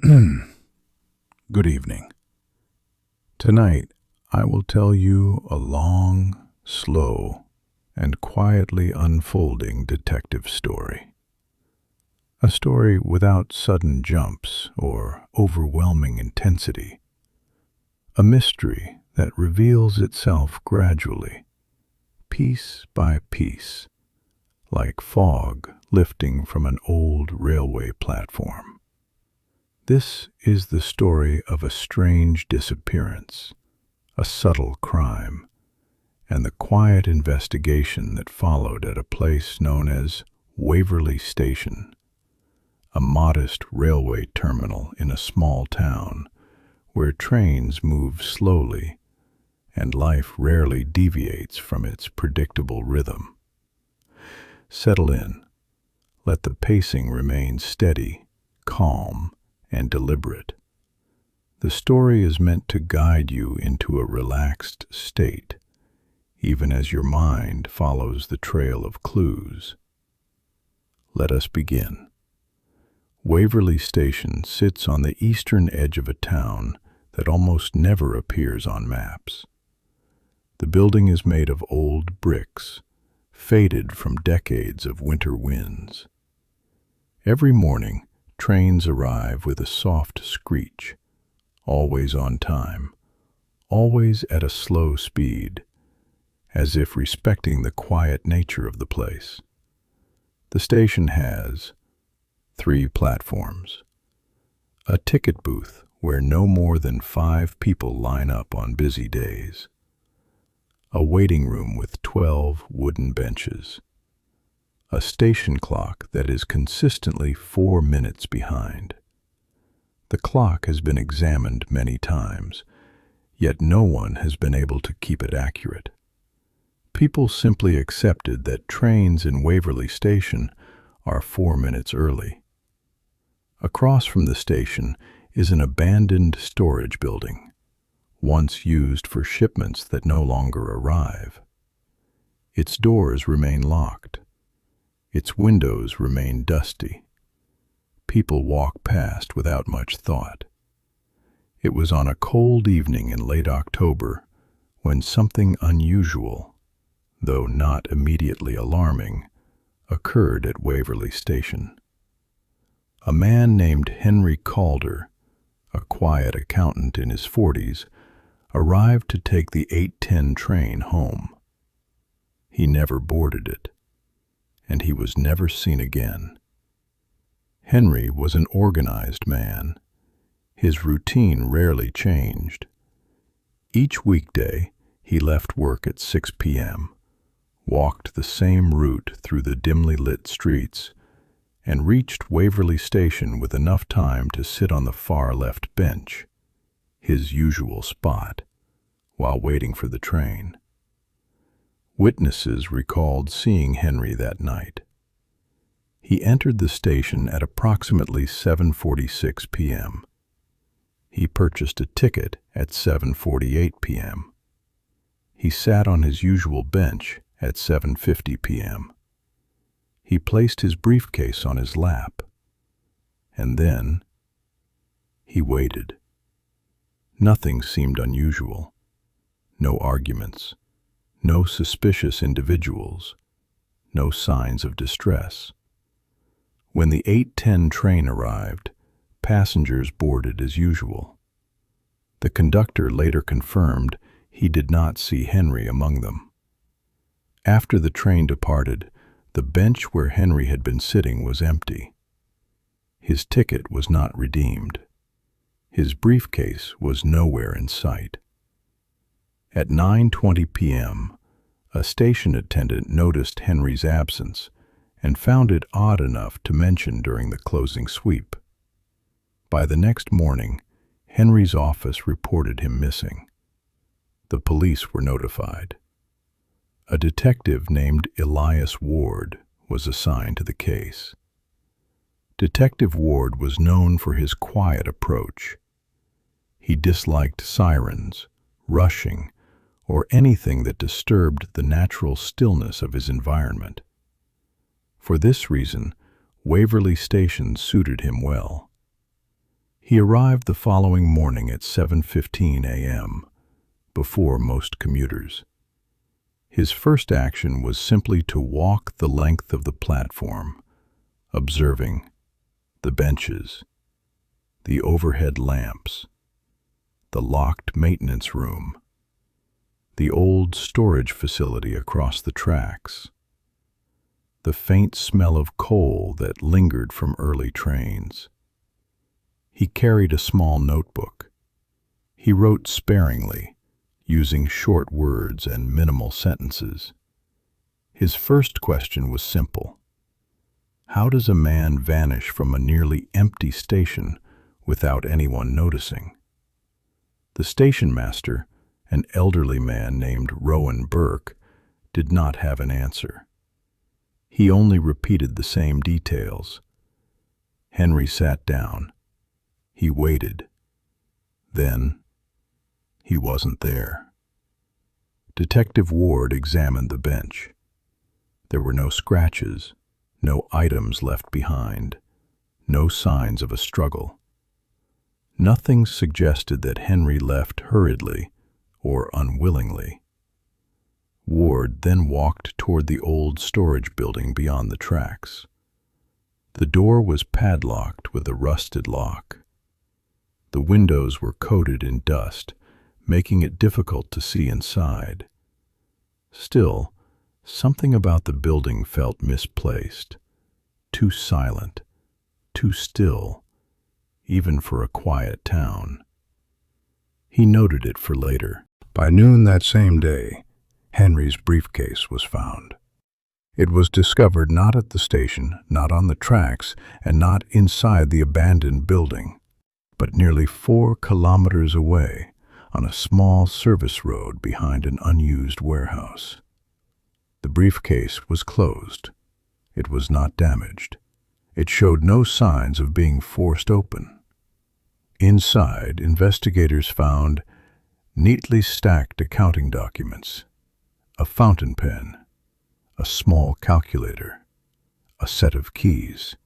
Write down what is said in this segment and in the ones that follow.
Good evening. Tonight, I will tell you a long, slow, and quietly unfolding detective story. A story without sudden jumps or overwhelming intensity. A mystery that reveals itself gradually, piece by piece, like fog lifting from an old railway platform. This is the story of a strange disappearance, a subtle crime, and the quiet investigation that followed at a place known as Waverly Station, a modest railway terminal in a small town where trains move slowly and life rarely deviates from its predictable rhythm. Settle in. Let the pacing remain steady, calm, and deliberate. The story is meant to guide you into a relaxed state, even as your mind follows the trail of clues. Let us begin. Waverly Station sits on the eastern edge of a town that almost never appears on maps. The building is made of old bricks, faded from decades of winter winds. Every morning, trains arrive with a soft screech, always on time, always at a slow speed, as if respecting the quiet nature of the place. The station has 3 platforms, a ticket booth where no more than 5 people line up on busy days, a waiting room with 12 wooden benches, a station clock that is consistently 4 minutes behind. The clock has been examined many times, yet no one has been able to keep it accurate. People simply accepted that trains in Waverly Station are 4 minutes early. Across from the station is an abandoned storage building, once used for shipments that no longer arrive. Its doors remain locked. Its windows remain dusty. People walk past without much thought. It was on a cold evening in late October when something unusual, though not immediately alarming, occurred at Waverly Station. A man named Henry Calder, a quiet accountant in his 40s, arrived to take the 8:10 train home. He never boarded it, and he was never seen again. Henry was an organized man. His routine rarely changed. Each weekday, he left work at 6 p.m., walked the same route through the dimly lit streets, and reached Waverly Station with enough time to sit on the far left bench, his usual spot, while waiting for the train. Witnesses recalled seeing Henry that night. He entered the station at approximately 7:46 p.m. He purchased a ticket at 7:48 p.m. He sat on his usual bench at 7:50 p.m. He placed his briefcase on his lap, and then he waited. Nothing seemed unusual. No arguments. No suspicious individuals, no signs of distress. When the 8:10 train arrived, passengers boarded as usual. The conductor later confirmed he did not see Henry among them. After the train departed, the bench where Henry had been sitting was empty. His ticket was not redeemed. His briefcase was nowhere in sight. At 9:20 p.m., a station attendant noticed Henry's absence and found it odd enough to mention during the closing sweep. By the next morning, Henry's office reported him missing. The police were notified. A detective named Elias Ward was assigned to the case. Detective Ward was known for his quiet approach. He disliked sirens, rushing, or anything that disturbed the natural stillness of his environment. For this reason, Waverly Station suited him well. He arrived the following morning at 7:15 a.m., before most commuters. His first action was simply to walk the length of the platform, observing the benches, the overhead lamps, the locked maintenance room, the old storage facility across the tracks, the faint smell of coal that lingered from early trains. He carried a small notebook. He wrote sparingly, using short words and minimal sentences. His first question was simple. How does a man vanish from a nearly empty station without anyone noticing? The station master, an elderly man named Rowan Burke, did not have an answer. He only repeated the same details. Henry sat down. He waited. Then, he wasn't there. Detective Ward examined the bench. There were no scratches, no items left behind, no signs of a struggle. Nothing suggested that Henry left hurriedly or unwillingly. Ward then walked toward the old storage building beyond the tracks. The door was padlocked with a rusted lock. The windows were coated in dust, making it difficult to see inside. Still, something about the building felt misplaced, too silent, too still, even for a quiet town. He noted it for later. By noon that same day, Henry's briefcase was found. It was discovered not at the station, not on the tracks, and not inside the abandoned building, but nearly 4 kilometers away, on a small service road behind an unused warehouse. The briefcase was closed. It was not damaged. It showed no signs of being forced open. Inside, investigators found neatly stacked accounting documents, a fountain pen, a small calculator, a set of keys,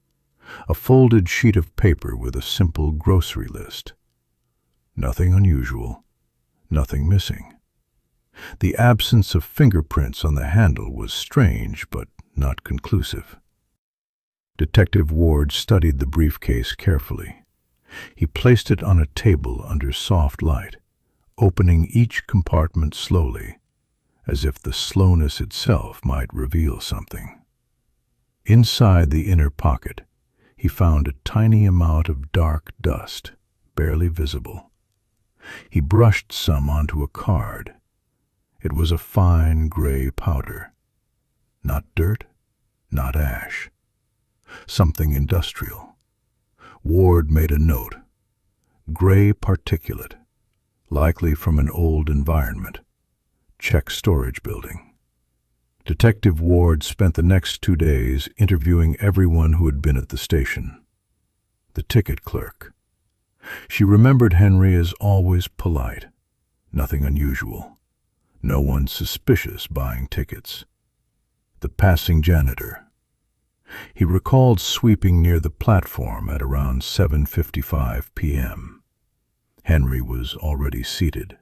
a folded sheet of paper with a simple grocery list. Nothing unusual. Nothing missing. The absence of fingerprints on the handle was strange, but not conclusive. Detective Ward studied the briefcase carefully. He placed it on a table under soft light, opening each compartment slowly, as if the slowness itself might reveal something. Inside the inner pocket, he found a tiny amount of dark dust, barely visible. He brushed some onto a card. It was a fine gray powder. Not dirt, not ash. Something industrial. Ward made a note. Gray particulate, likely from an old environment. Check storage building. Detective Ward spent the next 2 days interviewing everyone who had been at the station. The ticket clerk. She remembered Henry as always polite, nothing unusual, no one suspicious buying tickets. The passing janitor. He recalled sweeping near the platform at around 7:55 p.m. Henry was already seated.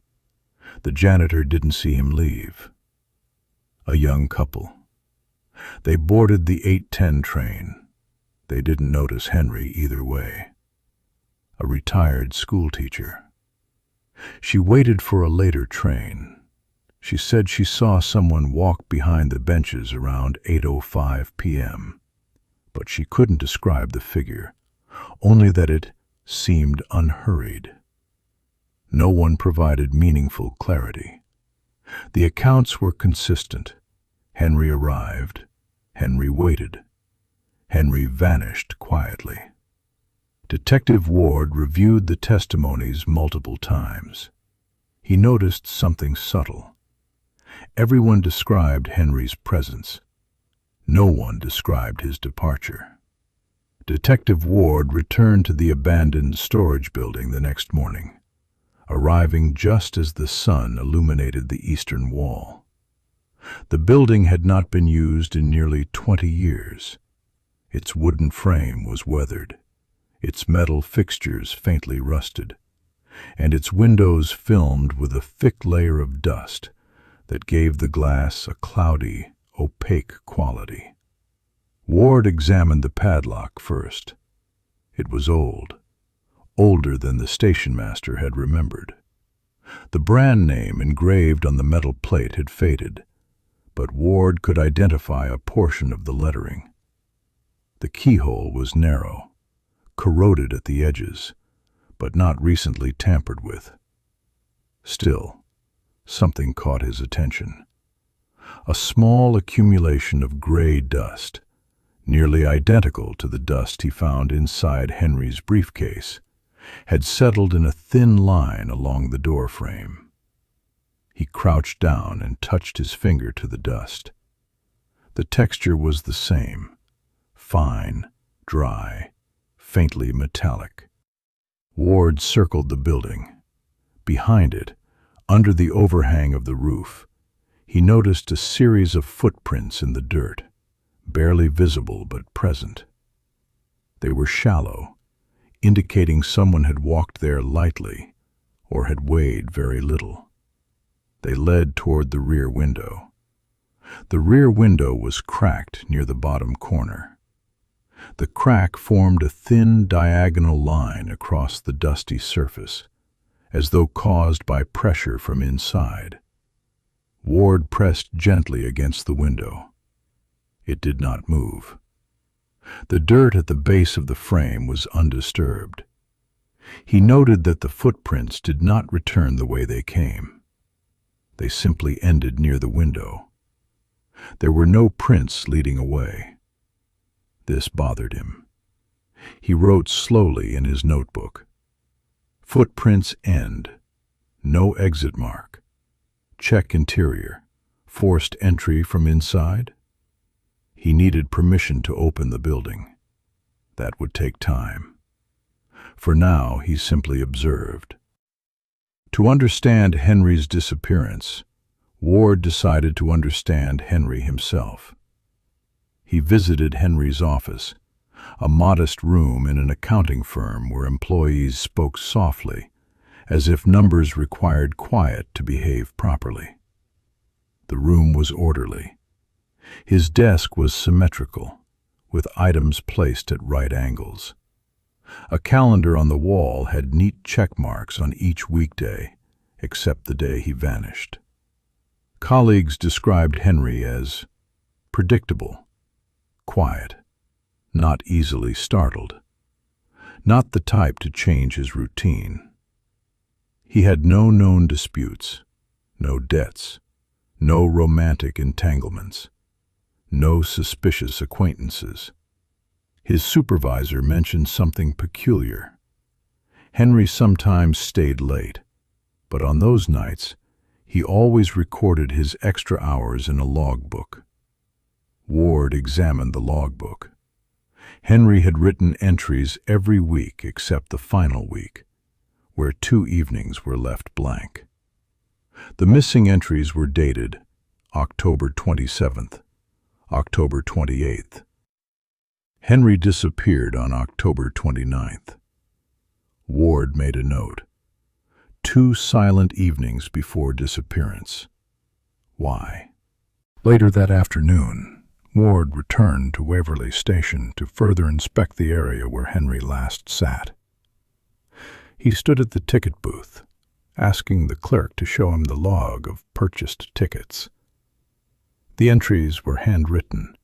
The janitor didn't see him leave. A young couple. They boarded the 8:10 train. They didn't notice Henry either way. A retired schoolteacher. She waited for a later train. She said she saw someone walk behind the benches around 8:05 p.m., but she couldn't describe the figure, only that it seemed unhurried. No one provided meaningful clarity. The accounts were consistent. Henry arrived. Henry waited. Henry vanished quietly. Detective Ward reviewed the testimonies multiple times. He noticed something subtle. Everyone described Henry's presence. No one described his departure. Detective Ward returned to the abandoned storage building the next morning, arriving just as the sun illuminated the eastern wall. The building had not been used in nearly 20 years. Its wooden frame was weathered. its metal fixtures faintly rusted, and its windows filmed with a thick layer of dust that gave the glass a cloudy, opaque quality. Ward examined the padlock first. It was old, older than the stationmaster had remembered. The brand name engraved on the metal plate had faded, but Ward could identify a portion of the lettering. The keyhole was narrow, corroded at the edges, but not recently tampered with. Still, something caught his attention. A small accumulation of gray dust, nearly identical to the dust he found inside Henry's briefcase, had settled in a thin line along the door frame. He crouched down and touched his finger to the dust. The texture was the same, fine, dry, faintly metallic. Ward circled the building. Behind it, under the overhang of the roof, he noticed a series of footprints in the dirt, barely visible but present. They were shallow, indicating someone had walked there lightly or had weighed very little. They led toward the rear window. The rear window was cracked near the bottom corner. The crack formed a thin diagonal line across the dusty surface, as though caused by pressure from inside. Ward pressed gently against the window. It did not move. The dirt at the base of the frame was undisturbed. He noted that the footprints did not return the way they came. They simply ended near the window. There were no prints leading away. This bothered him. He wrote slowly in his notebook. Footprints end. No exit mark. Check interior. Forced entry from inside. He needed permission to open the building. That would take time. For now, he simply observed. To understand Henry's disappearance, Ward decided to understand Henry himself. He visited Henry's office, a modest room in an accounting firm where employees spoke softly, as if numbers required quiet to behave properly. The room was orderly. His desk was symmetrical, with items placed at right angles. A calendar on the wall had neat check marks on each weekday, except the day he vanished. Colleagues described Henry as predictable, quiet, not easily startled, not the type to change his routine. He had no known disputes, no debts, no romantic entanglements, no suspicious acquaintances. His supervisor mentioned something peculiar. Henry sometimes stayed late, but on those nights, he always recorded his extra hours in a logbook. Ward examined the logbook. Henry had written entries every week except the final week, where 2 evenings were left blank. The missing entries were dated October 27th, October 28th. Henry disappeared on October 29th. Ward made a note. 2 silent evenings before disappearance. Why? Later that afternoon, Ward returned to Waverly Station to further inspect the area where Henry last sat. He stood at the ticket booth, asking the clerk to show him the log of purchased tickets. The entries were handwritten,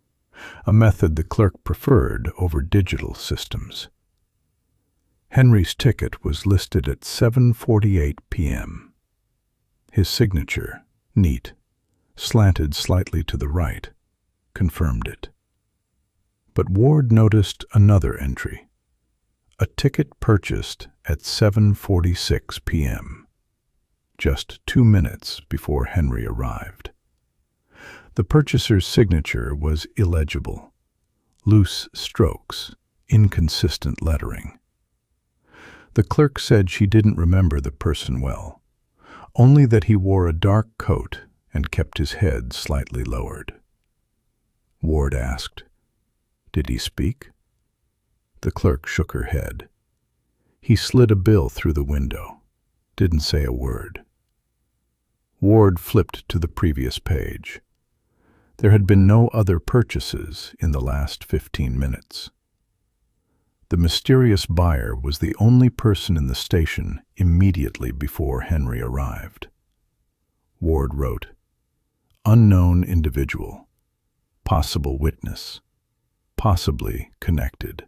a method the clerk preferred over digital systems. Henry's ticket was listed at 7:48 p.m. His signature, neat, slanted slightly to the right, confirmed it. But Ward noticed another entry, a ticket purchased at 7:46 p.m., just 2 minutes before Henry arrived. The purchaser's signature was illegible, loose strokes, inconsistent lettering. The clerk said she didn't remember the person well, only that he wore a dark coat and kept his head slightly lowered. Ward asked, "Did he speak?" The clerk shook her head. He slid a bill through the window. Didn't say a word. Ward flipped to the previous page. There had been no other purchases in the last 15 minutes. The mysterious buyer was the only person in the station immediately before Henry arrived. Ward wrote, "Unknown individual, possible witness, possibly connected."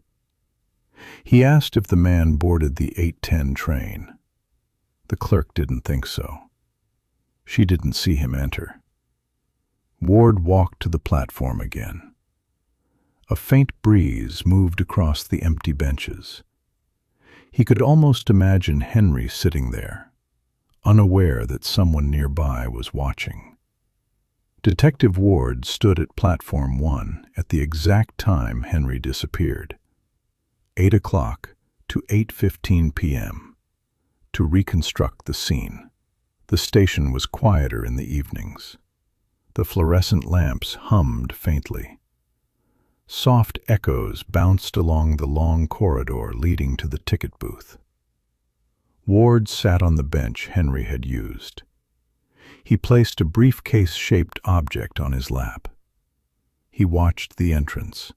He asked if the man boarded the 8:10 train. The clerk didn't think so. She didn't see him enter. Ward walked to the platform again. A faint breeze moved across the empty benches. He could almost imagine Henry sitting there, unaware that someone nearby was watching. Detective Ward stood at Platform 1 at the exact time Henry disappeared, 8 o'clock to 8:15 p.m., to reconstruct the scene. The station was quieter in the evenings. The fluorescent lamps hummed faintly. Soft echoes bounced along the long corridor leading to the ticket booth. Ward sat on the bench Henry had used. He placed a briefcase-shaped object on his lap. He watched the entrance,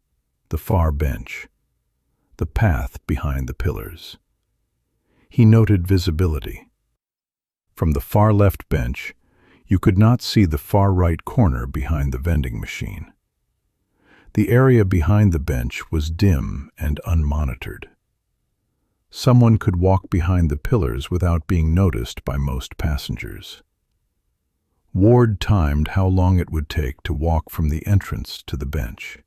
the far bench, the path behind the pillars. He noted visibility. From the far left bench, you could not see the far right corner behind the vending machine. The area behind the bench was dim and unmonitored. Someone could walk behind the pillars without being noticed by most passengers. Ward timed how long it would take to walk from the entrance to the bench,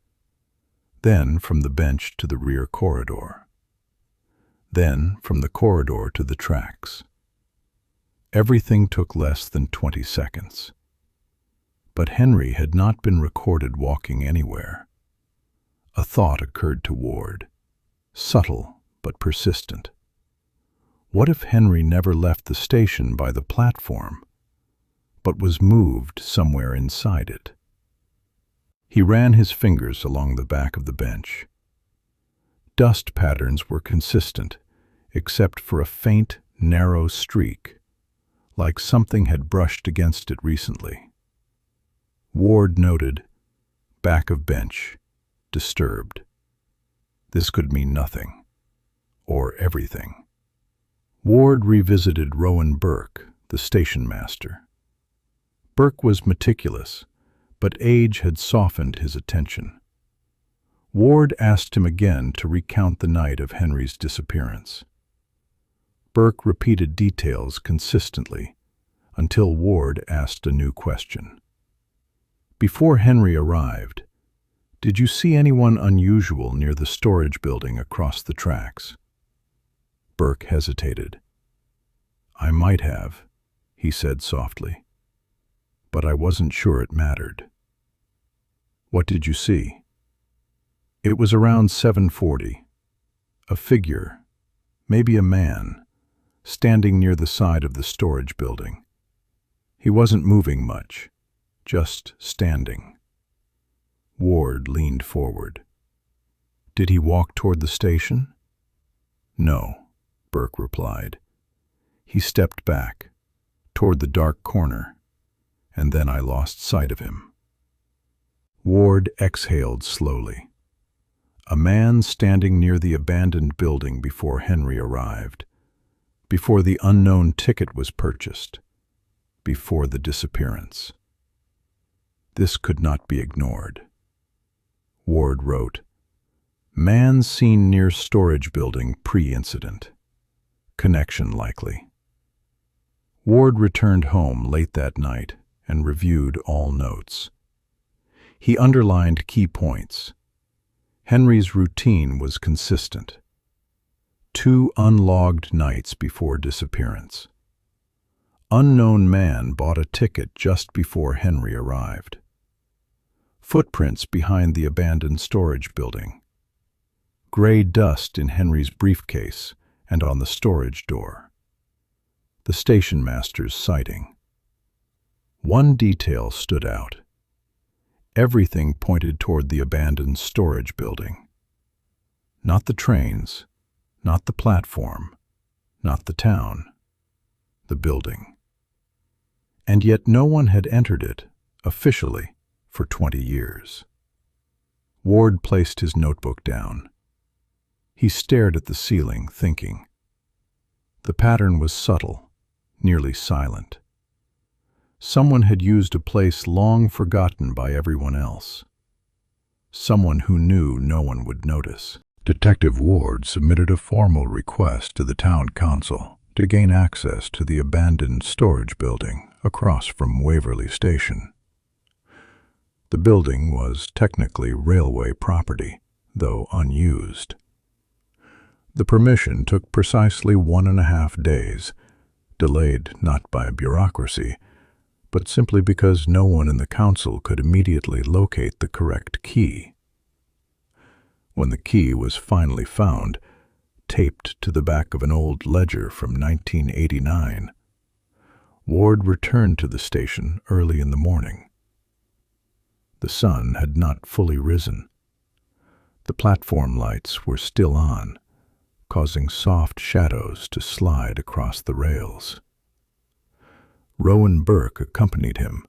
then from the bench to the rear corridor, then from the corridor to the tracks. Everything took less than 20 seconds. But Henry had not been recorded walking anywhere. A thought occurred to Ward, subtle but persistent. What if Henry never left the station by the platform, but was moved somewhere inside it? He ran his fingers along the back of the bench. Dust patterns were consistent, except for a faint, narrow streak, like something had brushed against it recently. Ward noted, "Back of bench, disturbed." This could mean nothing, or everything. Ward revisited Rowan Burke, the station master. Burke was meticulous, but age had softened his attention. Ward asked him again to recount the night of Henry's disappearance. Burke repeated details consistently until Ward asked a new question. "Before Henry arrived, did you see anyone unusual near the storage building across the tracks?" Burke hesitated. "I might have," he said softly, "but I wasn't sure it mattered." "What did you see?" "It was around 7:40. A figure, maybe a man, standing near the side of the storage building. He wasn't moving much, just standing." Ward leaned forward. "Did he walk toward the station?" "No," Burke replied. "He stepped back, toward the dark corner, and then I lost sight of him." Ward exhaled slowly. A man standing near the abandoned building before Henry arrived, before the unknown ticket was purchased, before the disappearance. This could not be ignored. Ward wrote, "Man seen near storage building pre-incident. Connection likely." Ward returned home late that night and reviewed all notes. He underlined key points. Henry's routine was consistent. 2 unlogged nights before disappearance. Unknown man bought a ticket just before Henry arrived. Footprints behind the abandoned storage building. Gray dust in Henry's briefcase and on the storage door. The station master's sighting. One detail stood out. Everything pointed toward the abandoned storage building. Not the trains, not the platform, not the town, the building. And yet no one had entered it, officially, for 20 years. Ward placed his notebook down. He stared at the ceiling, thinking. The pattern was subtle, nearly silent. Someone had used a place long forgotten by everyone else. Someone who knew no one would notice. Detective Ward submitted a formal request to the town council to gain access to the abandoned storage building across from Waverly Station. The building was technically railway property, though unused. The permission took precisely 1.5 days, delayed not by bureaucracy, but simply because no one in the council could immediately locate the correct key. When the key was finally found, taped to the back of an old ledger from 1989, Ward returned to the station early in the morning. The sun had not fully risen. The platform lights were still on, causing soft shadows to slide across the rails. Rowan Burke accompanied him,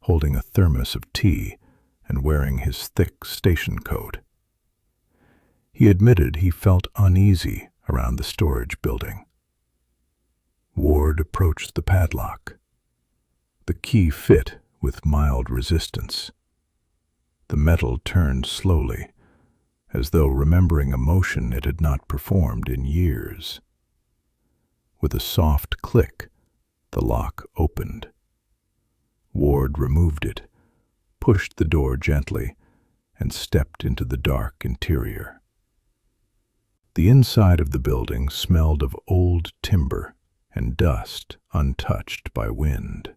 holding a thermos of tea and wearing his thick station coat. He admitted he felt uneasy around the storage building. Ward approached the padlock. The key fit with mild resistance. The metal turned slowly, as though remembering a motion it had not performed in years. With a soft click, the lock opened. Ward removed it, pushed the door gently, and stepped into the dark interior. The inside of the building smelled of old timber and dust untouched by wind.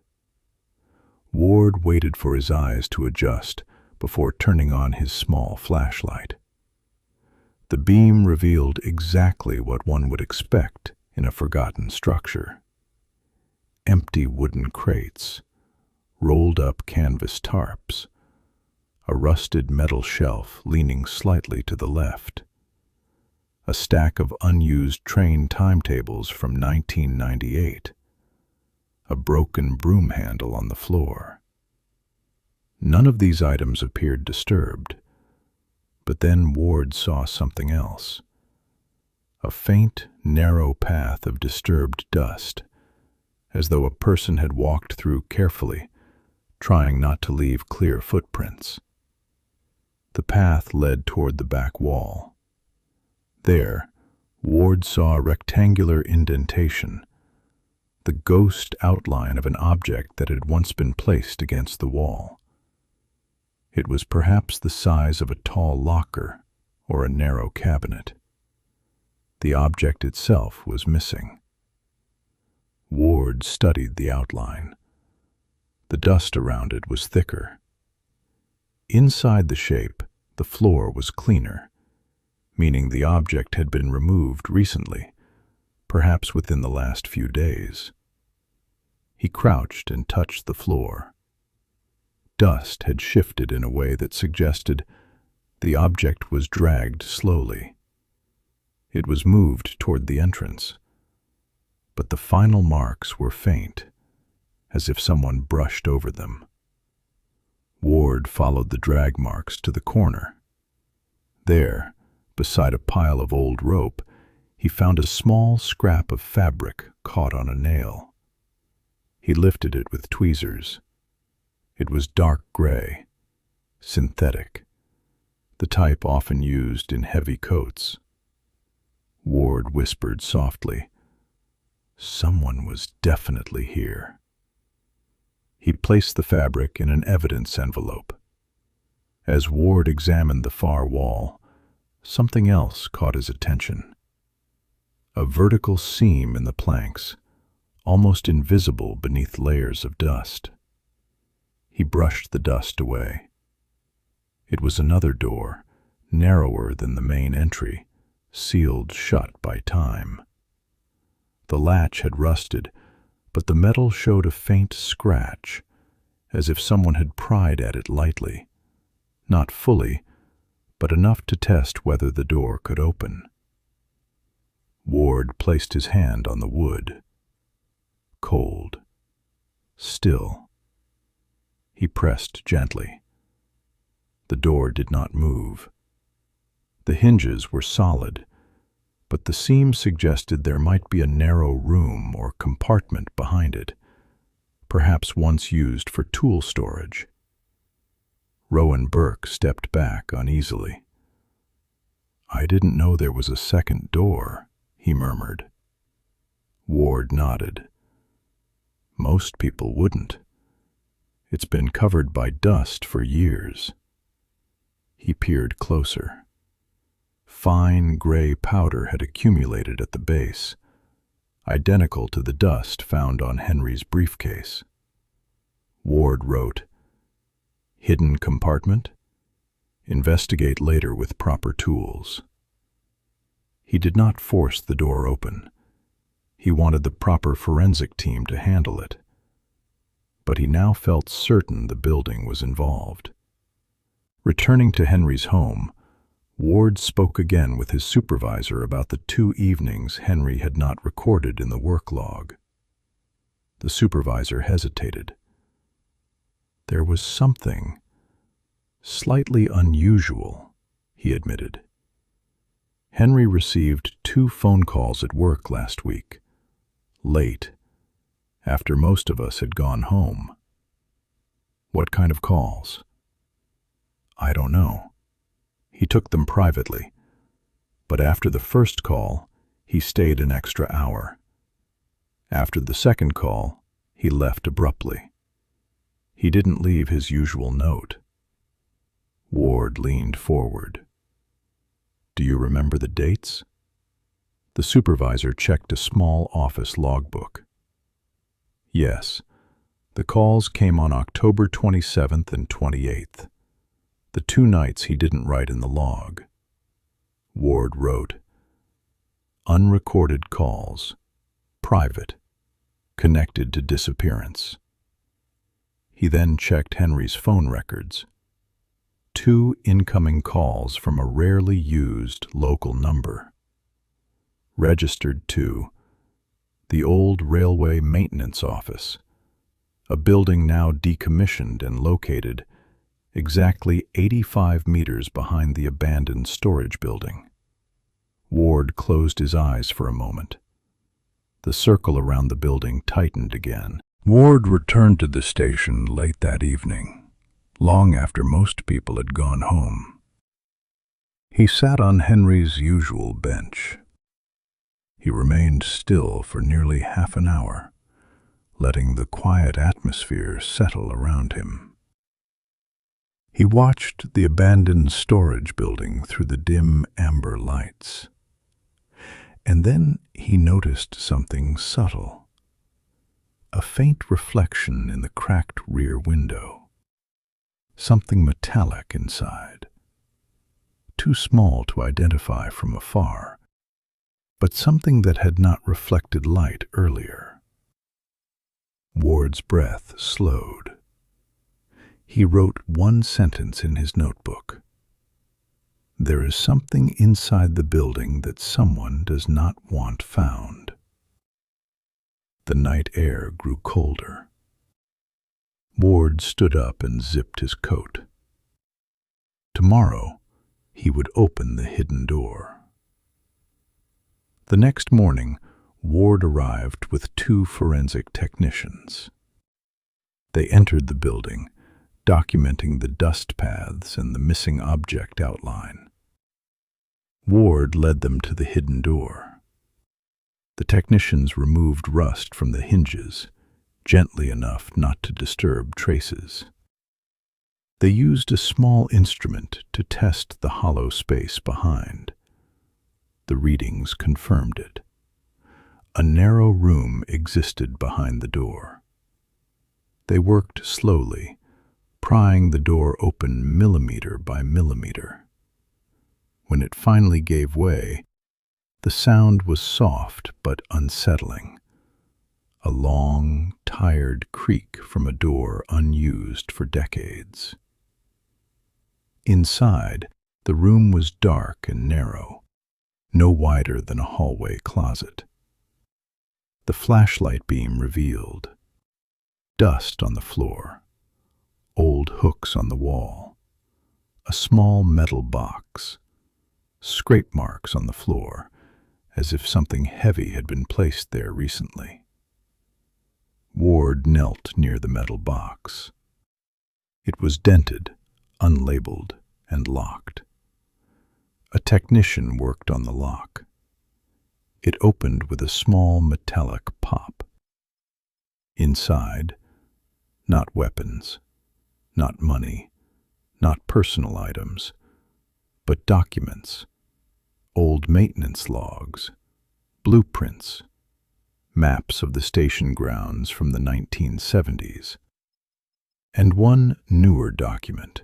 Ward waited for his eyes to adjust before turning on his small flashlight. The beam revealed exactly what one would expect in a forgotten structure. Empty wooden crates, rolled-up canvas tarps, a rusted metal shelf leaning slightly to the left, a stack of unused train timetables from 1998, a broken broom handle on the floor. None of these items appeared disturbed, but then Ward saw something else. A faint, narrow path of disturbed dust, as though a person had walked through carefully, trying not to leave clear footprints. The path led toward the back wall. There, Ward saw a rectangular indentation, the ghost outline of an object that had once been placed against the wall. It was perhaps the size of a tall locker or a narrow cabinet. The object itself was missing. Ward studied the outline. The dust around it was thicker. Inside the shape, the floor was cleaner, meaning the object had been removed recently, perhaps within the last few days. He crouched and touched the floor. Dust had shifted in a way that suggested the object was dragged slowly. It was moved toward the entrance, but the final marks were faint, as if someone brushed over them. Ward followed the drag marks to the corner. There, beside a pile of old rope, he found a small scrap of fabric caught on a nail. He lifted it with tweezers. It was dark gray, synthetic, the type often used in heavy coats. Ward whispered softly, "Someone was definitely here." He placed the fabric in an evidence envelope. As Ward examined the far wall, something else caught his attention. A vertical seam in the planks, almost invisible beneath layers of dust. He brushed the dust away. It was another door, narrower than the main entry, sealed shut by time. The latch had rusted, but the metal showed a faint scratch, as if someone had pried at it lightly, not fully, but enough to test whether the door could open. Ward placed his hand on the wood. Cold. Still. He pressed gently. The door did not move. The hinges were solid, but the seams suggested there might be a narrow room or compartment behind it, perhaps once used for tool storage. Rowan Burke stepped back uneasily. "I didn't know there was a second door," he murmured. Ward nodded. "Most people wouldn't. It's been covered by dust for years." He peered closer. Fine gray powder had accumulated at the base, identical to the dust found on Henry's briefcase. Ward wrote, "Hidden compartment? Investigate later with proper tools." He did not force the door open. He wanted the proper forensic team to handle it. But he now felt certain the building was involved. Returning to Henry's home, Ward spoke again with his supervisor about the 2 evenings Henry had not recorded in the work log. The supervisor hesitated. There was something slightly unusual, he admitted. Henry received 2 phone calls at work last week, late, after most of us had gone home. "What kind of calls?" "I don't know. He took them privately, but after the first call, he stayed an extra hour. After the second call, he left abruptly. He didn't leave his usual note." Ward leaned forward. "Do you remember the dates?" The supervisor checked a small office logbook. "Yes, the calls came on October 27th and 28th. The 2 nights he didn't write in the log." Ward wrote, "Unrecorded calls, private, connected to disappearance." He then checked Henry's phone records. 2 incoming calls from a rarely used local number. Registered to the old railway maintenance office, a building now decommissioned and located exactly 85 meters behind the abandoned storage building. Ward closed his eyes for a moment. The circle around the building tightened again. Ward returned to the station late that evening, long after most people had gone home. He sat on Henry's usual bench. He remained still for nearly half an hour, letting the quiet atmosphere settle around him. He watched the abandoned storage building through the dim amber lights. And then he noticed something subtle. A faint reflection in the cracked rear window. Something metallic inside. Too small to identify from afar, but something that had not reflected light earlier. Ward's breath slowed. He wrote 1 sentence in his notebook. "There is something inside the building that someone does not want found." The night air grew colder. Ward stood up and zipped his coat. Tomorrow, he would open the hidden door. The next morning, Ward arrived with 2 forensic technicians. They entered the building, documenting the dust paths and the missing object outline. Ward led them to the hidden door. The technicians removed rust from the hinges, gently enough not to disturb traces. They used a small instrument to test the hollow space behind. The readings confirmed it. A narrow room existed behind the door. They worked slowly, prying the door open millimeter by millimeter. When it finally gave way, the sound was soft but unsettling. A long, tired creak from a door unused for decades. Inside, The room was dark and narrow, no wider than a hallway closet. The flashlight beam revealed dust on the floor, old hooks on the wall, a small metal box, scrape marks on the floor, as if something heavy had been placed there recently. Ward knelt near the metal box. It was dented, unlabeled, and locked. A technician worked on the lock. It opened with a small metallic pop. Inside, not weapons, not money, not personal items, but documents, old maintenance logs, blueprints, maps of the station grounds from the 1970s, and one newer document,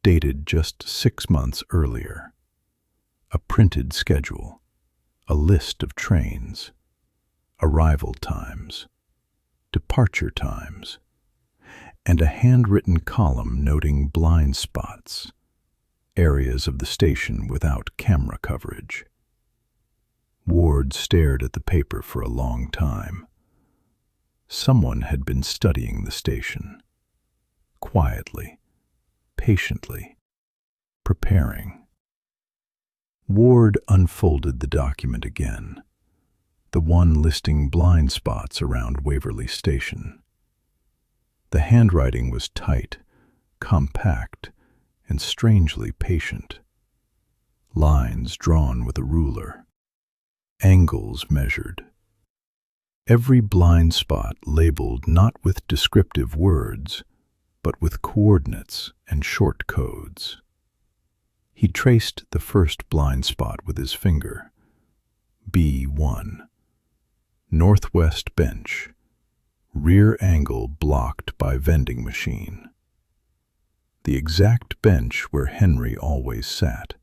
dated just 6 months earlier. A printed schedule, a list of trains, arrival times, departure times, and a handwritten column noting blind spots, areas of the station without camera coverage. Ward stared at the paper for a long time. Someone had been studying the station, quietly, patiently, preparing. Ward unfolded the document again, the one listing blind spots around Waverly Station. The handwriting was tight, compact, and strangely patient. Lines drawn with a ruler, angles measured. Every blind spot labeled not with descriptive words, but with coordinates and short codes. He traced the first blind spot with his finger. B1. Northwest bench. Rear angle blocked by vending machine. The exact bench where Henry always sat.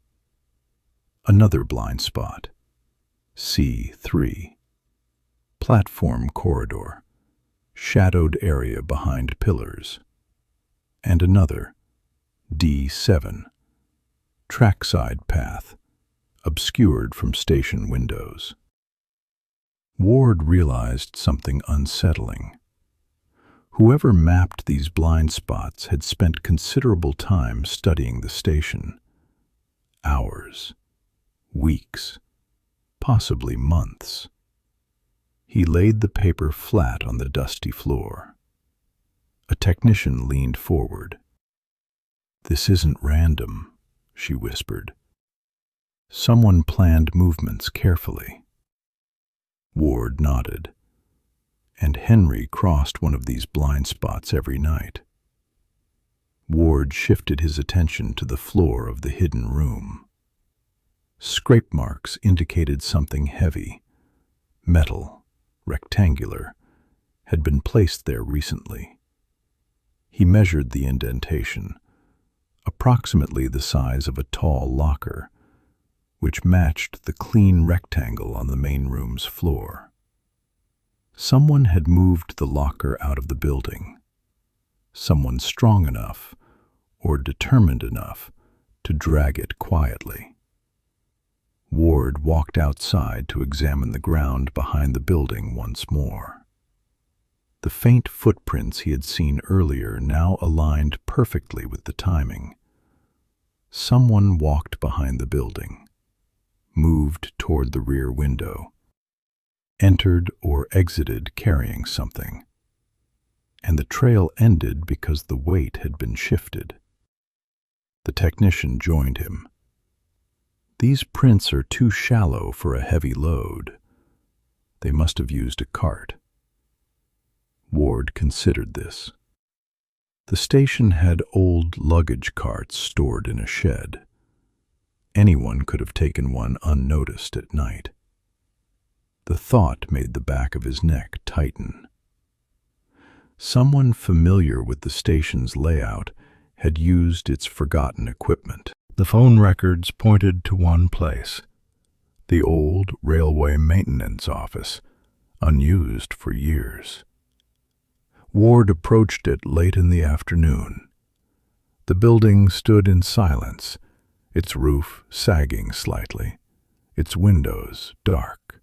Another blind spot. C3. Platform corridor. Shadowed area behind pillars. And another. D7. Trackside path, obscured from station windows. Ward realized something unsettling. Whoever mapped these blind spots had spent considerable time studying the station. Hours, weeks, possibly months. He laid the paper flat on the dusty floor. A technician leaned forward. "This isn't random," she whispered. "Someone planned movements carefully." Ward nodded. And Henry crossed one of these blind spots every night. Ward shifted his attention to the floor of the hidden room. Scrape marks indicated something heavy, metal, rectangular, had been placed there recently. He measured the indentation, approximately the size of a tall locker, which matched the clean rectangle on the main room's floor. Someone had moved the locker out of the building. Someone strong enough, or determined enough, to drag it quietly. Ward walked outside to examine the ground behind the building once more. The faint footprints he had seen earlier now aligned perfectly with the timing. Someone walked behind the building, moved toward the rear window, entered or exited carrying something, and the trail ended because the weight had been shifted. The technician joined him. "These prints are too shallow for a heavy load. They must have used a cart." Ward considered this. The station had old luggage carts stored in a shed. Anyone could have taken one unnoticed at night. The thought made the back of his neck tighten. Someone familiar with the station's layout had used its forgotten equipment. The phone records pointed to one place, the old railway maintenance office, unused for years. Ward approached it late in the afternoon. The building stood in silence, its roof sagging slightly, its windows dark.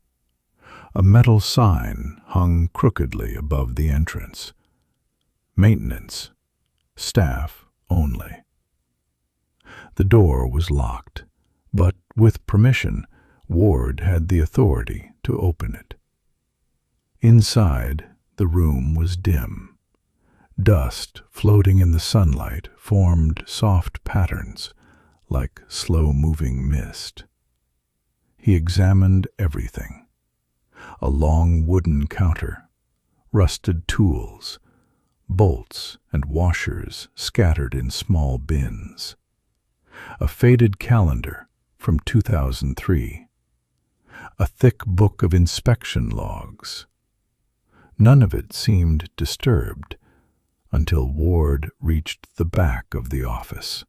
A metal sign hung crookedly above the entrance. Maintenance. Staff only. The door was locked, but with permission, Ward had the authority to open it. Inside, the room was dim. Dust floating in the sunlight formed soft patterns, like slow-moving mist. He examined everything. A long wooden counter, rusted tools, bolts and washers scattered in small bins. A faded calendar from 2003. A thick book of inspection logs. None of it seemed disturbed until Ward reached the back of the office.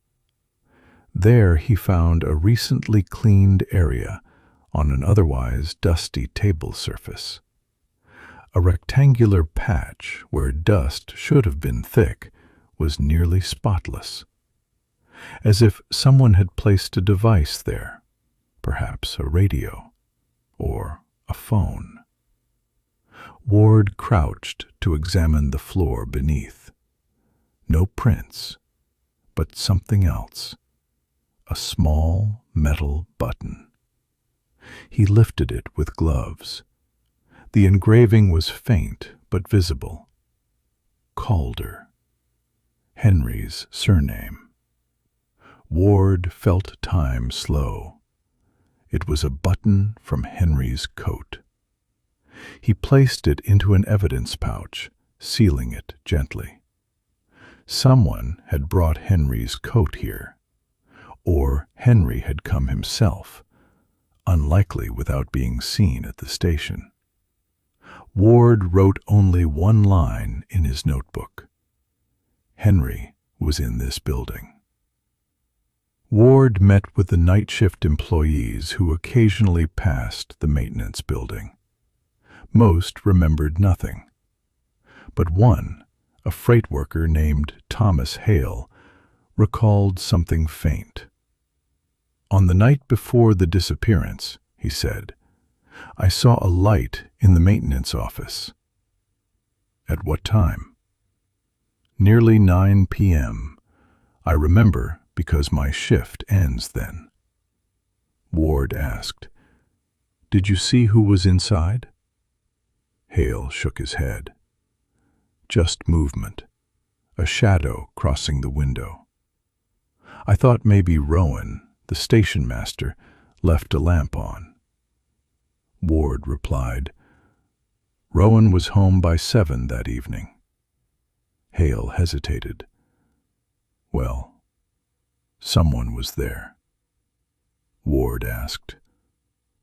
There he found a recently cleaned area on an otherwise dusty table surface. A rectangular patch where dust should have been thick was nearly spotless, as if someone had placed a device there, perhaps a radio or a phone. Ward crouched to examine the floor beneath. No prints, but something else. A small metal button. He lifted it with gloves. The engraving was faint but visible. Calder. Henry's surname. Ward felt time slow. It was a button from Henry's coat. He placed it into an evidence pouch, sealing it gently. Someone had brought Henry's coat here, or Henry had come himself, unlikely without being seen at the station. Ward wrote only one line in his notebook. Henry was in this building. Ward met with the night shift employees who occasionally passed the maintenance building. Most remembered nothing. But one, a freight worker named Thomas Hale, recalled something faint. On the night before the disappearance, he said, I saw a light in the maintenance office. At what time? Nearly 9 p.m. I remember because my shift ends then. Ward asked, Did you see who was inside? Hale shook his head. Just movement, a shadow crossing the window. I thought maybe Rowan, the station master, left a lamp on. Ward replied, Rowan was home by 7 that evening. Hale hesitated. Well, someone was there. Ward asked,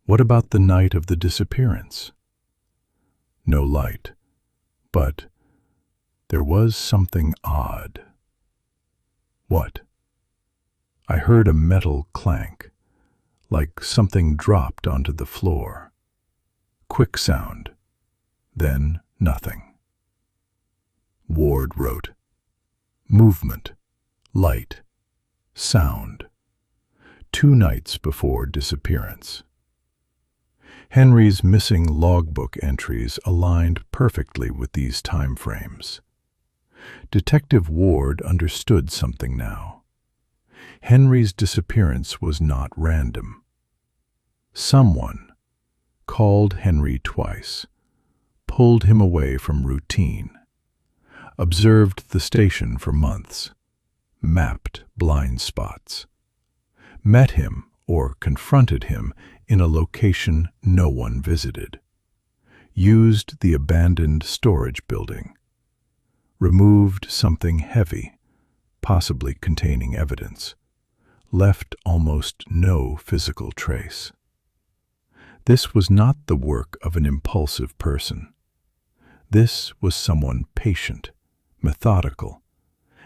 What about the night of the disappearance? No light, but there was something odd. What? I heard a metal clank, like something dropped onto the floor. Quick sound, then nothing. Ward wrote, Movement, light, sound. 2 nights before disappearance. Henry's missing logbook entries aligned perfectly with these time frames. Detective Ward understood something now. Henry's disappearance was not random. Someone called Henry twice, pulled him away from routine, observed the station for months, mapped blind spots, met him or confronted him in a location no one visited, used the abandoned storage building, removed something heavy, possibly containing evidence, left almost no physical trace. This was not the work of an impulsive person. This was someone patient, methodical,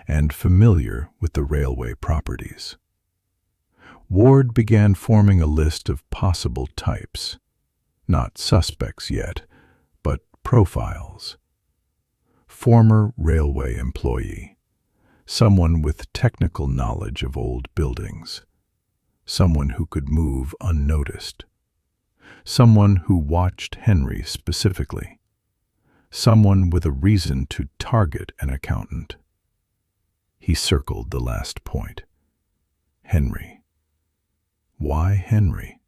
and familiar with the railway properties. Ward began forming a list of possible types, not suspects yet, but profiles. Former railway employee, someone with technical knowledge of old buildings. someone who could move unnoticed, someone who watched Henry specifically, someone with a reason to target an accountant. He circled the last point. Henry. Why Henry?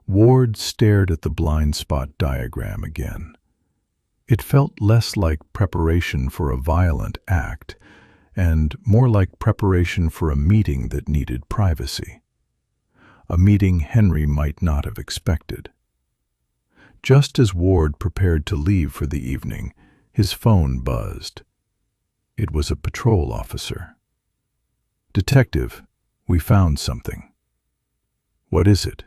Ward stared at the blind spot diagram again. It felt less like preparation for a violent act and more like preparation for a meeting that needed privacy. A meeting Henry might not have expected. Just as Ward prepared to leave for the evening, his phone buzzed. It was a patrol officer. "Detective, we found something." "What is it?"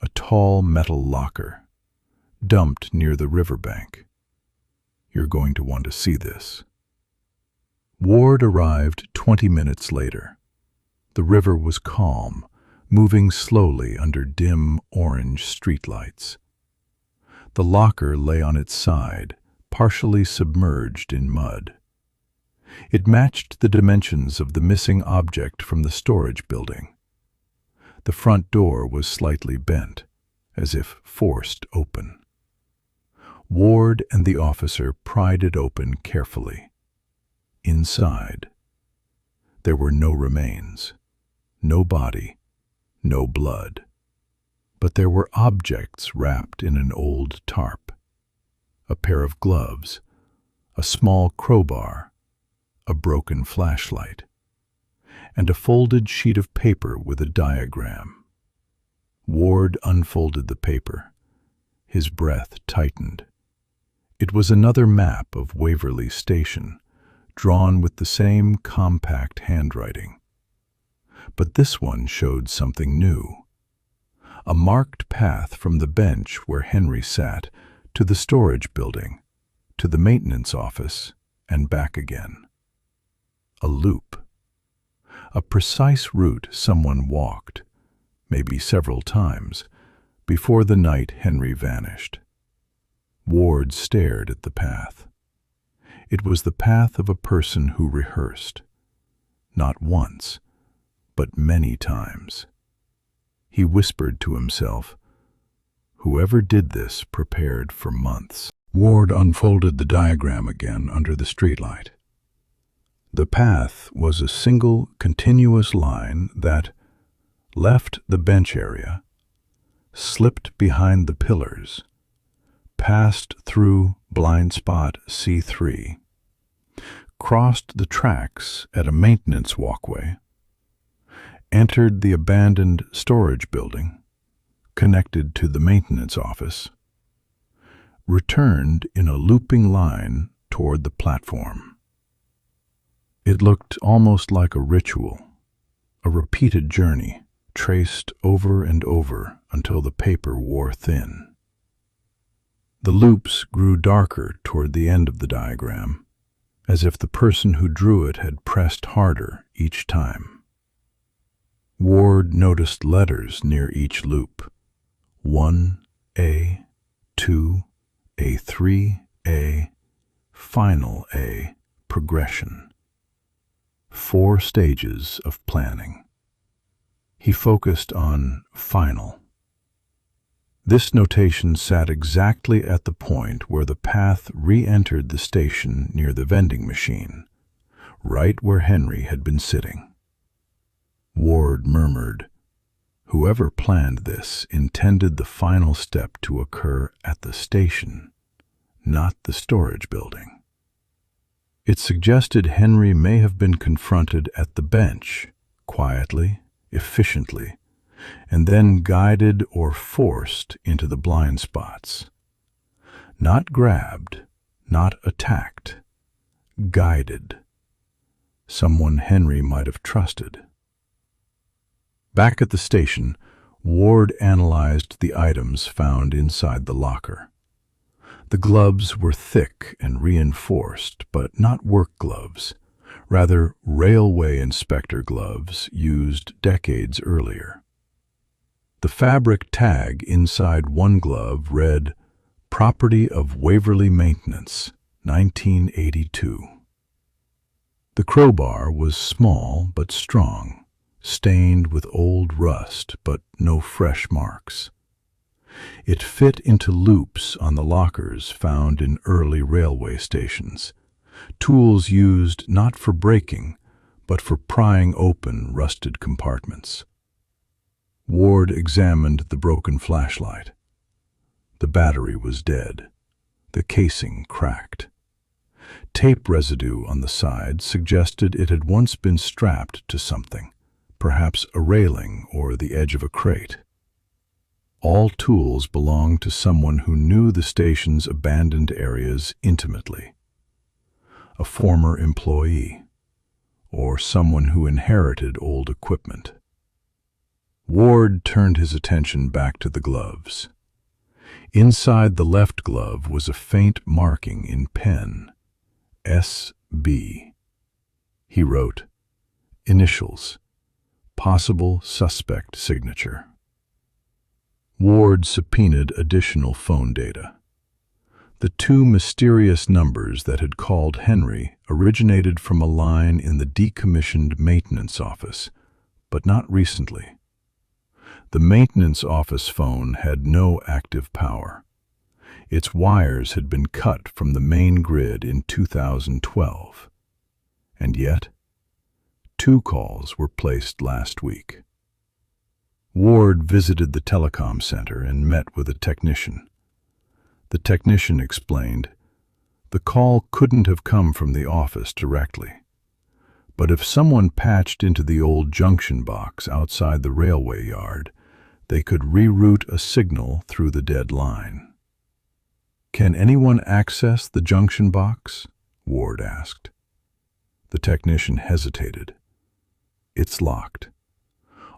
"A tall metal locker, dumped near the riverbank. You're going to want to see this." Ward arrived 20 minutes later. The river was calm, moving slowly under dim orange streetlights. The locker lay on its side, partially submerged in mud. It matched the dimensions of the missing object from the storage building. The front door was slightly bent, as if forced open. Ward and the officer pried it open carefully. Inside, there were no remains, no body, no blood. But there were objects wrapped in an old tarp. A pair of gloves, a small crowbar, a broken flashlight, and a folded sheet of paper with a diagram. Ward unfolded the paper. His breath tightened. It was another map of Waverly Station, drawn with the same compact handwriting. But this one showed something new. A marked path from the bench where Henry sat to the storage building, to the maintenance office, and back again. A loop. A precise route someone walked, maybe several times, before the night Henry vanished. Ward stared at the path. It was the path of a person who rehearsed, not once, but many times. He whispered to himself, "Whoever did this prepared for months." Ward unfolded the diagram again under the streetlight. The path was a single, continuous line that left the bench area, slipped behind the pillars, passed through blind spot C3, crossed the tracks at a maintenance walkway, entered the abandoned storage building, connected to the maintenance office, returned in a looping line toward the platform. It looked almost like a ritual, a repeated journey, traced over and over until the paper wore thin. The loops grew darker toward the end of the diagram, as if the person who drew it had pressed harder each time. Ward noticed letters near each loop. 1A, 2, A3, A, final A, progression. 4 stages of planning. He focused on final. This notation sat exactly at the point where the path re-entered the station near the vending machine, right where Henry had been sitting. Ward murmured, "Whoever planned this intended the final step to occur at the station, not the storage building." It suggested Henry may have been confronted at the bench, quietly, efficiently, and then guided or forced into the blind spots. Not grabbed, not attacked, guided. Someone Henry might have trusted. Back at the station, Ward analyzed the items found inside the locker. The gloves were thick and reinforced, but not work gloves, rather railway inspector gloves used decades earlier. The fabric tag inside one glove read, "Property of Waverly Maintenance, 1982. The crowbar was small but strong, stained with old rust but no fresh marks. It fit into loops on the lockers found in early railway stations, tools used not for breaking, but for prying open rusted compartments. Ward examined the broken flashlight. The battery was dead, the casing cracked. Tape residue on the side suggested it had once been strapped to something, perhaps a railing or the edge of a crate. All tools belonged to someone who knew the station's abandoned areas intimately. A former employee, or someone who inherited old equipment. Ward turned his attention back to the gloves. Inside the left glove was a faint marking in pen, S.B. He wrote, "Initials, possible suspect signature." Ward subpoenaed additional phone data. The two mysterious numbers that had called Henry originated from a line in the decommissioned maintenance office, but not recently. The maintenance office phone had no active power. Its wires had been cut from the main grid in 2012. And yet, 2 calls were placed last week. Ward visited the telecom center and met with a technician. The technician explained, the call couldn't have come from the office directly. But if someone patched into the old junction box outside the railway yard, they could reroute a signal through the dead line. "Can anyone access the junction box?" Ward asked. The technician hesitated. "It's locked.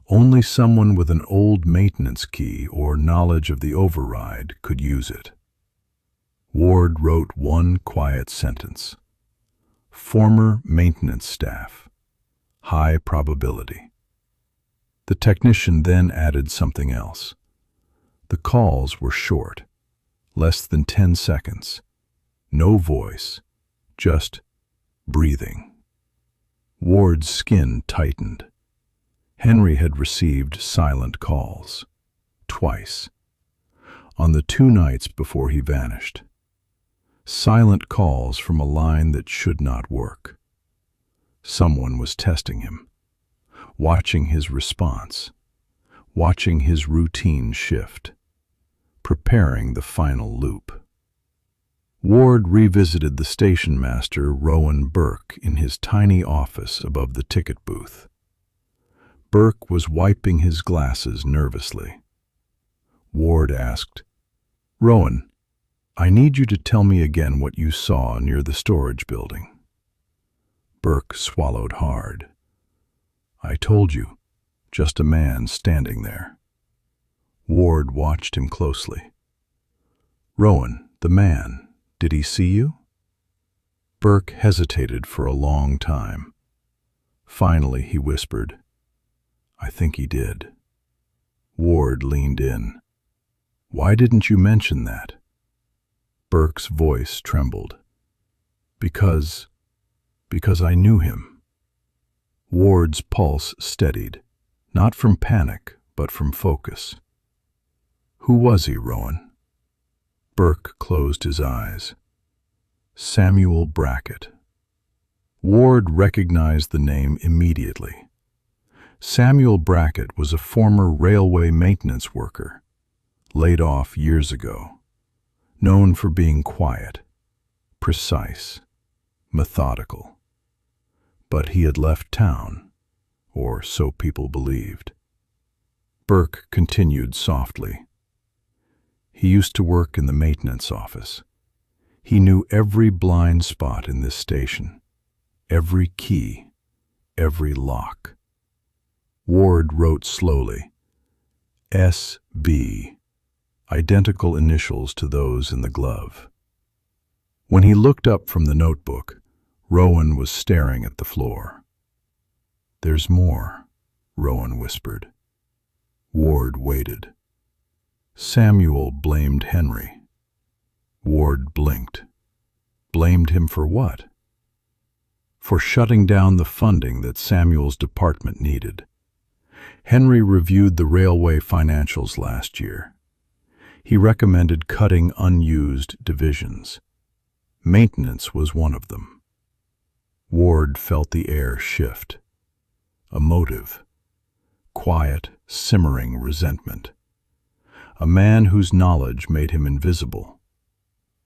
Only someone with an old maintenance key or knowledge of the override could use it." Ward wrote one quiet sentence. "Former maintenance staff. High probability." The technician then added something else. The calls were short, less than 10 seconds. No voice, just breathing. Ward's skin tightened. Henry had received silent calls, twice, on the 2 nights before he vanished. Silent calls from a line that should not work. Someone was testing him, watching his response, watching his routine shift, preparing the final loop. Ward revisited the station master, Rowan Burke, in his tiny office above the ticket booth. Burke was wiping his glasses nervously. Ward asked, "Rowan, I need you to tell me again what you saw near the storage building." Burke swallowed hard. "I told you, just a man standing there." Ward watched him closely. "Rowan, the man, did he see you?" Burke hesitated for a long time. Finally he whispered, "I think he did." Ward leaned in. "Why didn't you mention that?" Burke's voice trembled. Because I knew him." Ward's pulse steadied, not from panic, but from focus. "Who was he, Rowan?" Burke closed his eyes. "Samuel Brackett." Ward recognized the name immediately. Samuel Brackett was a former railway maintenance worker, laid off years ago, known for being quiet, precise, methodical. But he had left town, or so people believed. Burke continued softly. "He used to work in the maintenance office. He knew every blind spot in this station, every key, every lock." Ward wrote slowly, "S.B., identical initials to those in the glove." When he looked up from the notebook, Rowan was staring at the floor. "There's more," Rowan whispered. Ward waited. "Samuel blamed Henry." Ward blinked. Blamed him for what? For shutting down the funding that Samuel's department needed. Henry reviewed the railway financials last year. He recommended cutting unused divisions. Maintenance was one of them. Ward felt the air shift. A motive. Quiet, simmering resentment. A man whose knowledge made him invisible.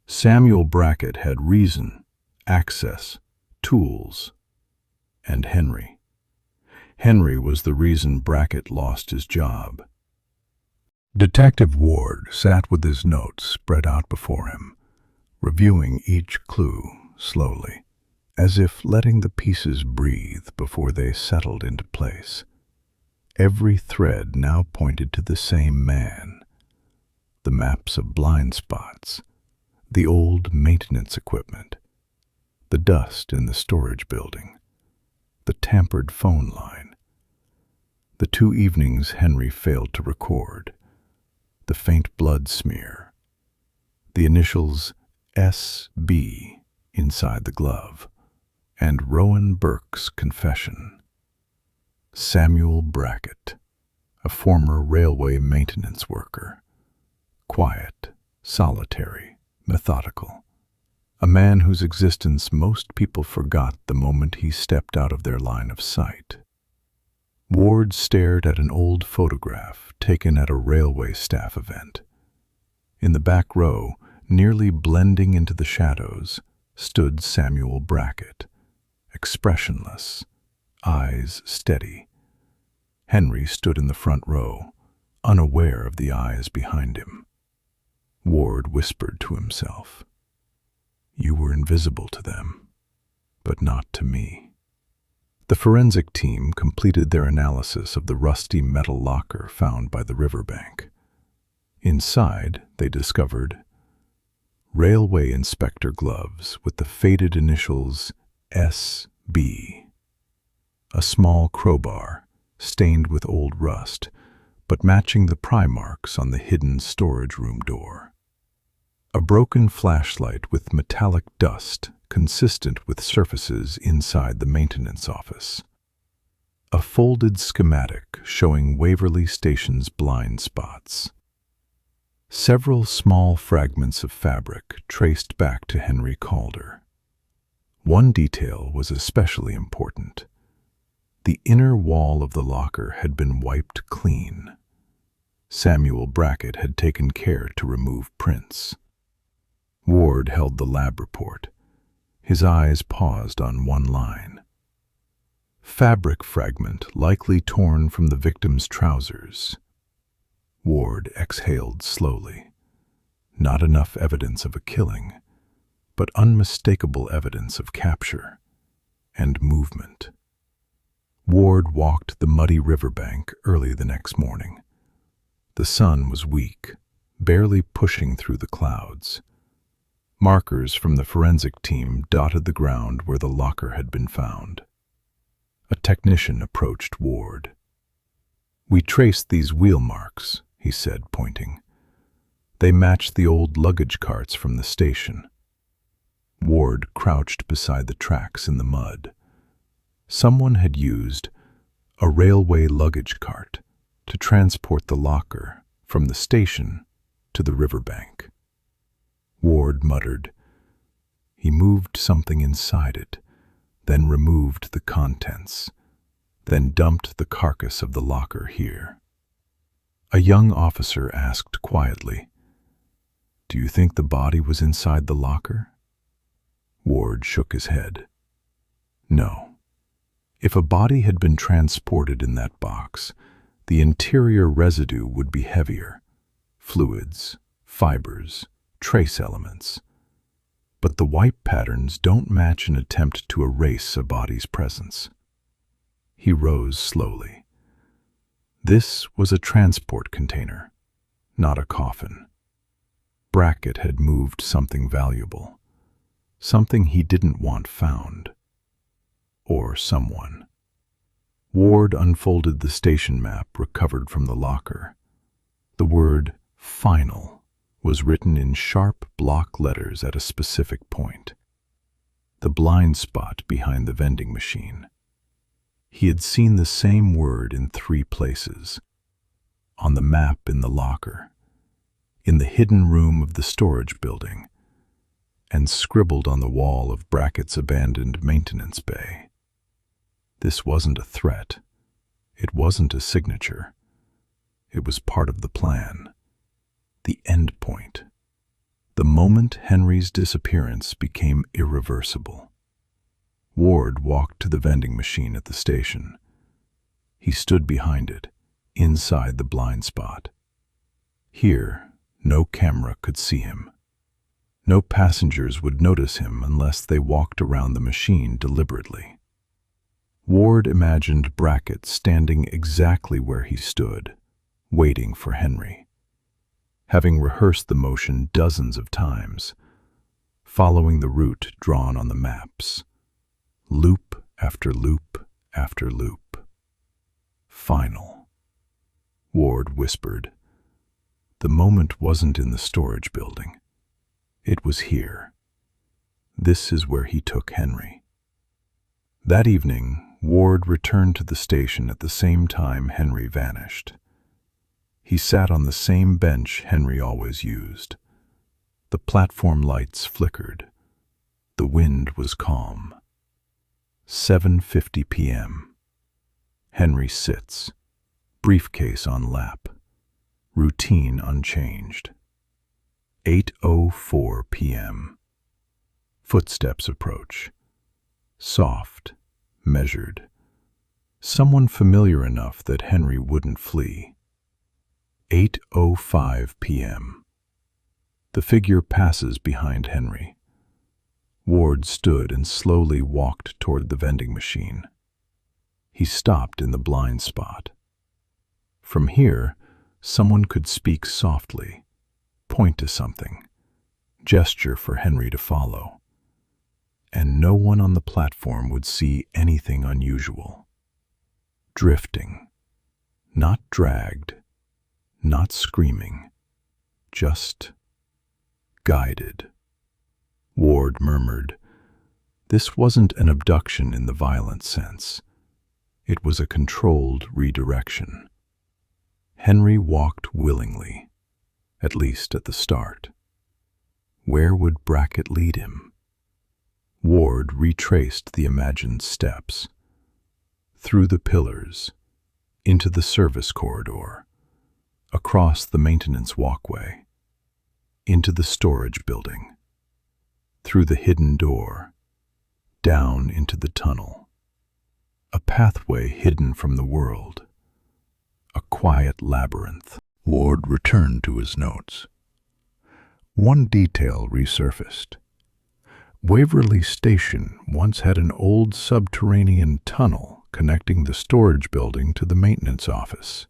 Samuel Brackett had reason, access, tools, and Henry. Henry was the reason Brackett lost his job. Detective Ward sat with his notes spread out before him, reviewing each clue slowly, as if letting the pieces breathe before they settled into place. Every thread now pointed to the same man. The maps of blind spots, the old maintenance equipment, the dust in the storage building, the tampered phone line, the 2 evenings Henry failed to record, the faint blood smear, the initials S.B. inside the glove, and Rowan Burke's confession. Samuel Brackett, a former railway maintenance worker, quiet, solitary, methodical, a man whose existence most people forgot the moment he stepped out of their line of sight. Ward stared at an old photograph taken at a railway staff event. In the back row, nearly blending into the shadows, stood Samuel Brackett, expressionless, eyes steady. Henry stood in the front row, unaware of the eyes behind him. Ward whispered to himself, "You were invisible to them, but not to me." The forensic team completed their analysis of the rusty metal locker found by the riverbank. Inside, they discovered railway inspector gloves with the faded initials S.B., a small crowbar stained with old rust, but matching the pry marks on the hidden storage room door. A broken flashlight with metallic dust consistent with surfaces inside the maintenance office. A folded schematic showing Waverly Station's blind spots. Several small fragments of fabric traced back to Henry Calder. One detail was especially important. The inner wall of the locker had been wiped clean. Samuel Brackett had taken care to remove prints. Ward held the lab report. His eyes paused on one line. Fabric fragment likely torn from the victim's trousers. Ward exhaled slowly. Not enough evidence of a killing, but unmistakable evidence of capture and movement. Ward walked the muddy riverbank early the next morning. The sun was weak, barely pushing through the clouds. Markers from the forensic team dotted the ground where the locker had been found. A technician approached Ward. "We traced these wheel marks," he said, pointing. "They matched the old luggage carts from the station." Ward crouched beside the tracks in the mud. Someone had used a railway luggage cart to transport the locker from the station to the riverbank. Ward muttered. He moved something inside it, then removed the contents, then dumped the carcass of the locker here. A young officer asked quietly, "Do you think the body was inside the locker?" Ward shook his head. "No. If a body had been transported in that box, the interior residue would be heavier, fluids, fibers, trace elements. But the wipe patterns don't match an attempt to erase a body's presence." He rose slowly. This was a transport container, not a coffin. Brackett had moved something valuable, something he didn't want found. Or someone. Ward unfolded the station map recovered from the locker. The word "final" was written in sharp block letters at a specific point. The blind spot behind the vending machine. He had seen the same word in 3 places: on the map in the locker, in the hidden room of the storage building, and scribbled on the wall of Brackett's abandoned maintenance bay. This wasn't a threat. It wasn't a signature. It was part of the plan. The end point. The moment Henry's disappearance became irreversible. Ward walked to the vending machine at the station. He stood behind it, inside the blind spot. Here, no camera could see him. No passengers would notice him unless they walked around the machine deliberately. Ward imagined Brackett standing exactly where he stood, waiting for Henry. Having rehearsed the motion dozens of times, following the route drawn on the maps, loop after loop after loop. Final. Ward whispered. The moment wasn't in the storage building. It was here. This is where he took Henry. That evening, Ward returned to the station at the same time Henry vanished. He sat on the same bench Henry always used. The platform lights flickered. The wind was calm. 7:50 p.m. Henry sits, briefcase on lap, routine unchanged. 8:04 p.m. Footsteps approach. Soft, measured. Someone familiar enough that Henry wouldn't flee. 8:05 p.m. The figure passes behind Henry. Ward stood and slowly walked toward the vending machine. He stopped in the blind spot. From here, someone could speak softly, point to something, gesture for Henry to follow. And no one on the platform would see anything unusual. Drifting, not dragged, not screaming, just guided. Ward murmured, "This wasn't an abduction in the violent sense. It was a controlled redirection." Henry walked willingly, at least at the start. Where would Brackett lead him? Ward retraced the imagined steps. Through the pillars, into the service corridor, across the maintenance walkway, into the storage building, through the hidden door, down into the tunnel. A pathway hidden from the world. A quiet labyrinth. Ward returned to his notes. One detail resurfaced. Waverly Station once had an old subterranean tunnel connecting the storage building to the maintenance office.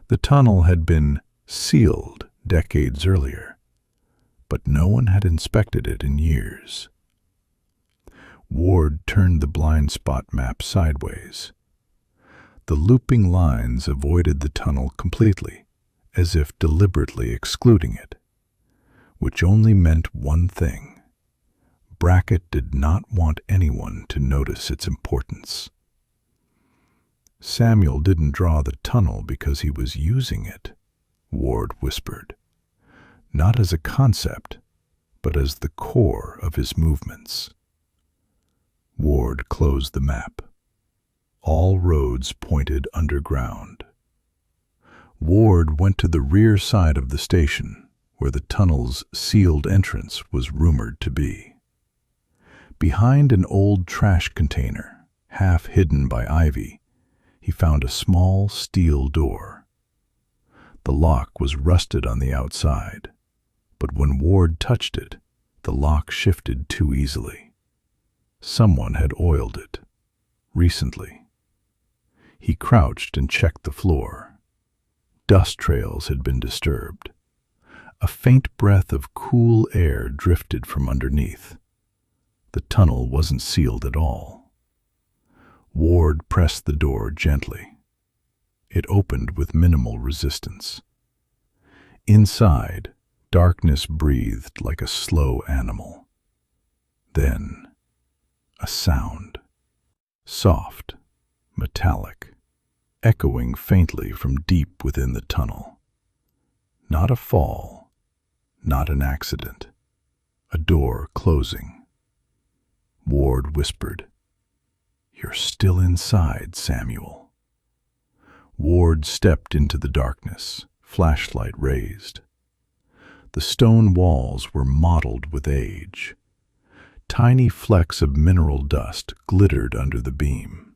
The tunnel had been sealed decades earlier, but no one had inspected it in years. Ward turned the blind spot map sideways. The looping lines avoided the tunnel completely, as if deliberately excluding it, which only meant one thing. Brackett did not want anyone to notice its importance. "Samuel didn't draw the tunnel because he was using it," Ward whispered. "Not as a concept, but as the core of his movements." Ward closed the map. All roads pointed underground. Ward went to the rear side of the station, where the tunnel's sealed entrance was rumored to be. Behind an old trash container, half hidden by ivy, he found a small steel door. The lock was rusted on the outside, but when Ward touched it, the lock shifted too easily. Someone had oiled it, recently. He crouched and checked the floor. Dust trails had been disturbed. A faint breath of cool air drifted from underneath. The tunnel wasn't sealed at all. Ward pressed the door gently. It opened with minimal resistance. Inside, darkness breathed like a slow animal. Then, a sound. Soft, metallic, echoing faintly from deep within the tunnel. Not a fall, not an accident. A door closing. Ward whispered, "You're still inside, Samuel." Ward stepped into the darkness, flashlight raised. The stone walls were mottled with age. Tiny flecks of mineral dust glittered under the beam.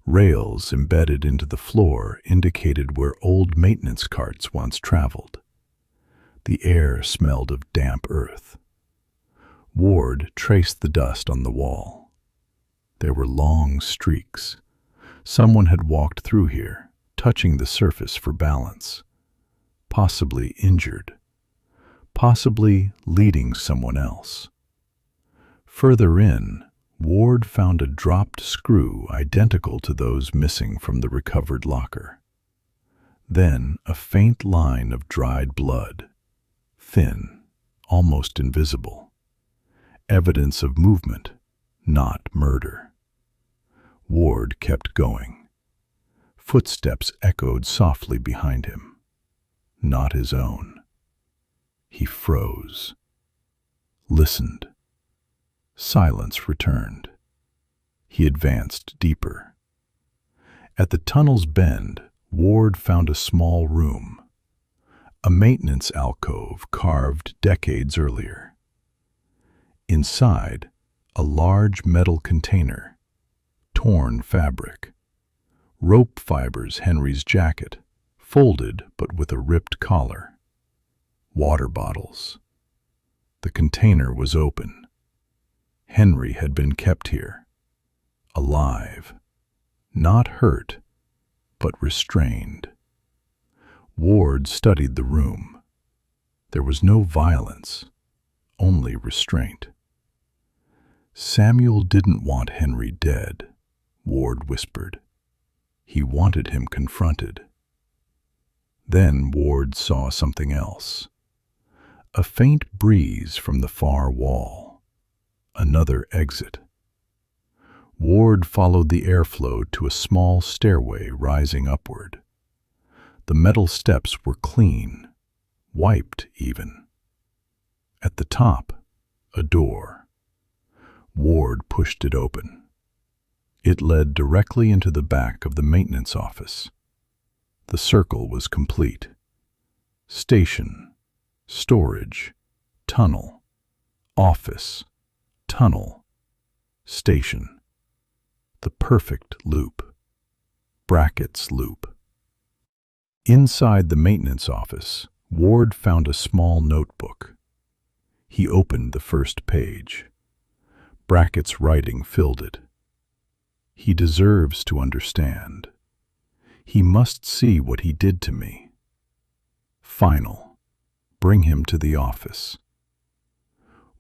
Rails embedded into the floor indicated where old maintenance carts once traveled. The air smelled of damp earth. Ward traced the dust on the wall. There were long streaks. Someone had walked through here, touching the surface for balance. Possibly injured. Possibly leading someone else. Further in, Ward found a dropped screw identical to those missing from the recovered locker. Then a faint line of dried blood, thin, almost invisible. Evidence of movement, not murder. Ward kept going. Footsteps echoed softly behind him. Not his own. He froze. Listened. Silence returned. He advanced deeper. At the tunnel's bend, Ward found a small room. A maintenance alcove carved decades earlier. Inside, a large metal container. Torn fabric. Rope fibers Henry's jacket, folded but with a ripped collar. Water bottles. The container was open. Henry had been kept here, alive, not hurt, but restrained. Ward studied the room. There was no violence, only restraint. Samuel didn't want Henry dead, Ward whispered. He wanted him confronted. Then Ward saw something else. A faint breeze from the far wall. Another exit. Ward followed the airflow to a small stairway rising upward. The metal steps were clean, wiped even. At the top, a door. Ward pushed it open. It led directly into the back of the maintenance office. The circle was complete. Station, storage, tunnel, office, tunnel, station. The perfect loop. Brackett's loop. Inside the maintenance office, Ward found a small notebook. He opened the first page. Brackett's writing filled it. He deserves to understand. He must see what he did to me. Final. Bring him to the office.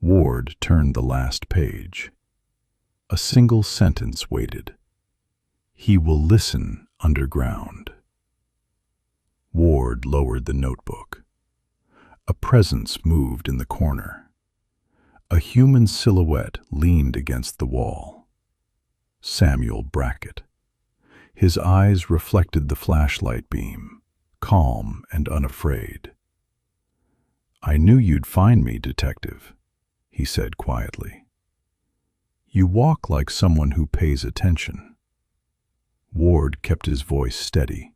Ward turned the last page. A single sentence waited. He will listen underground. Ward lowered the notebook. A presence moved in the corner. A human silhouette leaned against the wall. Samuel Brackett. His eyes reflected the flashlight beam, calm and unafraid. "I knew you'd find me, Detective," he said quietly. "You walk like someone who pays attention." Ward kept his voice steady.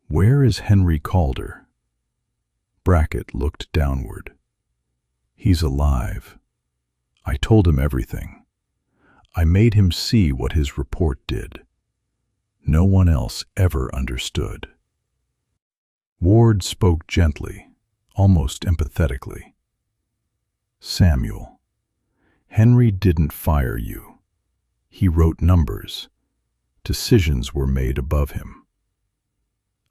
"Where is Henry Calder?" Brackett looked downward. "He's alive. I told him everything. I made him see what his report did. No one else ever understood." Ward spoke gently, almost empathetically. "Samuel, Henry didn't fire you. He wrote numbers. Decisions were made above him."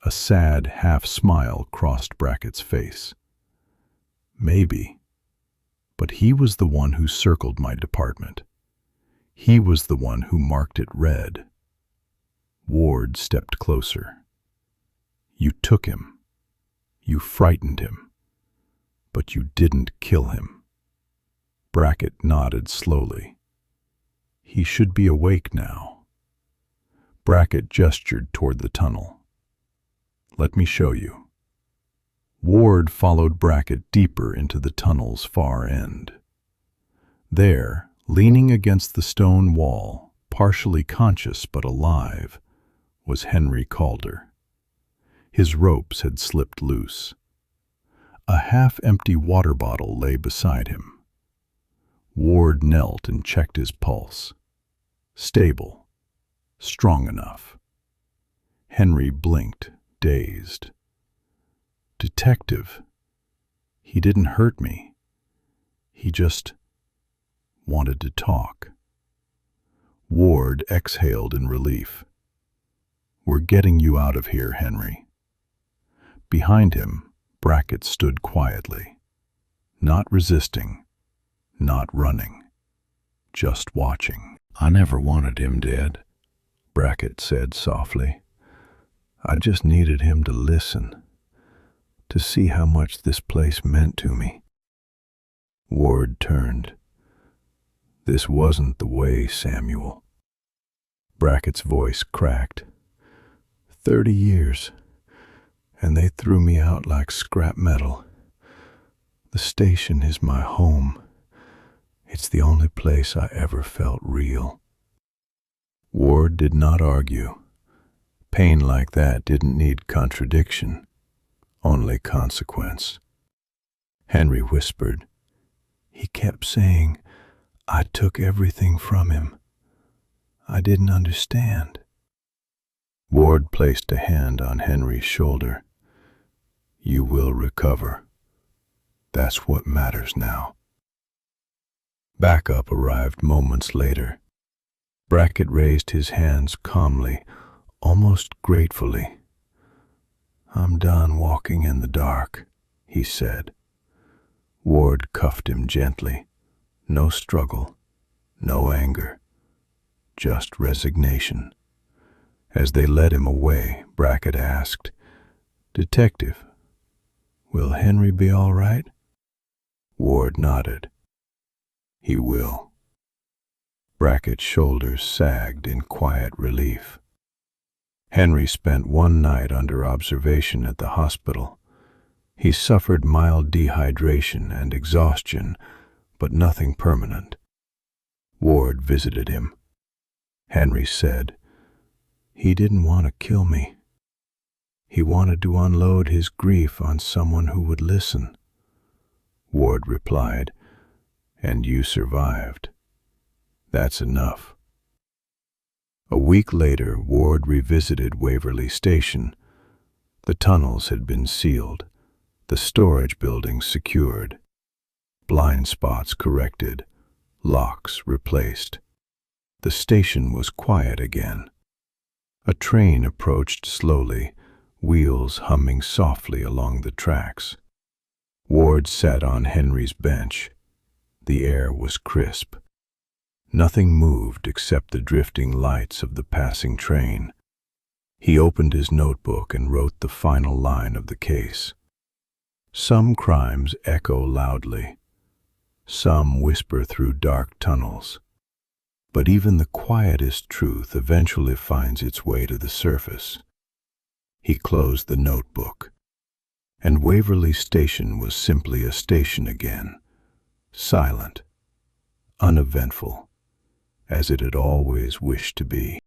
A sad half-smile crossed Brackett's face. "Maybe. But he was the one who circled my department. He was the one who marked it red." Ward stepped closer. "You took him. You frightened him. But you didn't kill him." Brackett nodded slowly. "He should be awake now." Brackett gestured toward the tunnel. "Let me show you." Ward followed Brackett deeper into the tunnel's far end. There, leaning against the stone wall, partially conscious but alive, was Henry Calder. His ropes had slipped loose. A half-empty water bottle lay beside him. Ward knelt and checked his pulse. Stable. Strong enough. Henry blinked, dazed. "Detective, he didn't hurt me. He just wanted to talk." Ward exhaled in relief. "We're getting you out of here, Henry." Behind him, Brackett stood quietly, not resisting, not running, just watching. "I never wanted him dead," Brackett said softly. "I just needed him to listen, to see how much this place meant to me." Ward turned. "This wasn't the way, Samuel." Brackett's voice cracked. 30 years, and they threw me out like scrap metal. The station is my home. It's the only place I ever felt real." Ward did not argue. Pain like that didn't need contradiction, only consequence. Henry whispered. "He kept saying I took everything from him. I didn't understand." Ward placed a hand on Henry's shoulder. "You will recover. That's what matters now." Backup arrived moments later. Brackett raised his hands calmly, almost gratefully. "I'm done walking in the dark," he said. Ward cuffed him gently. No struggle, no anger, just resignation. As they led him away, Brackett asked, "Detective, will Henry be all right?" Ward nodded. "He will." Brackett's shoulders sagged in quiet relief. Henry spent one night under observation at the hospital. He suffered mild dehydration and exhaustion, but nothing permanent. Ward visited him. Henry said, "He didn't want to kill me. He wanted to unload his grief on someone who would listen." Ward replied, "And you survived. That's enough." A week later, Ward revisited Waverly Station. The tunnels had been sealed, the storage buildings secured, blind spots corrected, locks replaced. The station was quiet again. A train approached slowly, wheels humming softly along the tracks. Ward sat on Henry's bench. The air was crisp. Nothing moved except the drifting lights of the passing train. He opened his notebook and wrote the final line of the case. Some crimes echo loudly. Some whisper through dark tunnels. But even the quietest truth eventually finds its way to the surface. He closed the notebook, and Waverly Station was simply a station again, silent, uneventful, as it had always wished to be.